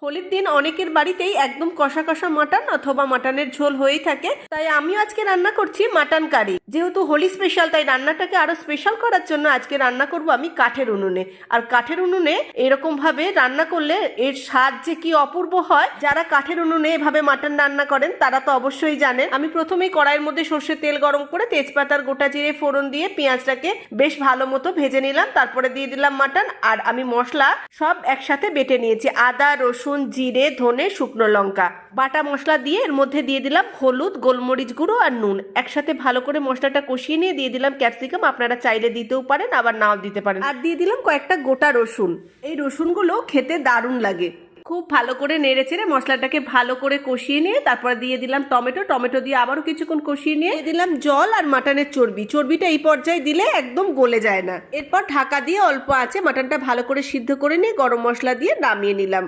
হোলির দিন অনেকের বাড়িতেই একদম কষা কষা মাটন অথবা মাটনের ঝোল হয়েই থাকে, তাই আমিও আজকে রান্না করছি মাটন কারি। যেহেতু হোলি স্পেশাল, তাই রান্নাটাকে আরো স্পেশাল করার জন্য আজকে রান্না করব আমি কাঠের উনুনে। আর কাঠের উনুনে এরকম ভাবে রান্না করলে এর স্বাদ যে কি অপূর্ব হয়। যারা কাঠের উনুনে এভাবে মাটন রান্না করেন তারা তো অবশ্যই জানেন। আমি প্রথমেই কড়াইয়ের মধ্যে সর্ষের তেল গরম করে তেজপাতার গোটা জিরে ফোড়ন দিয়ে পেঁয়াজটাকে বেশ ভালো মতো ভেজে নিলাম। তারপরে দিয়ে দিলাম মাটন, আর আমি মশলা সব একসাথে বেটে নিয়েছি। আদা, রসুন, জিরে, ধনে, শুকনো লঙ্কা বাটা মশলা দিয়ে এর মধ্যে দিয়ে দিলাম হলুদ, গোলমরিচ গুঁড়ো আর নুন। একসাথে ভালো করে মশলাটা কষিয়ে নিয়ে দিয়ে দিলাম ক্যাপসিকাম। আপনারা চাইলে দিতেও পারেন, আবার নাও দিতে পারেন। আর দিয়ে দিলাম কয়েকটা গোটা রসুন। এই রসুনগুলো খেতে দারুণ লাগে। খুব ভালো করে নেড়ে চেড়ে মশলাটাকে ভালো করে কষিয়ে নিয়ে তারপরে দিয়ে দিলাম টমেটো দিয়ে আবারও কিছুক্ষণ কষিয়ে নিয়ে দিলাম জল আর মাটনের চর্বিটা এই পর্যায়ে দিলে একদম গলে যায় না। এরপর ঢাকা দিয়ে অল্প আঁচে মাটনটা ভালো করে সিদ্ধ করে নিয়ে গরম মশলা দিয়ে নামিয়ে নিলাম।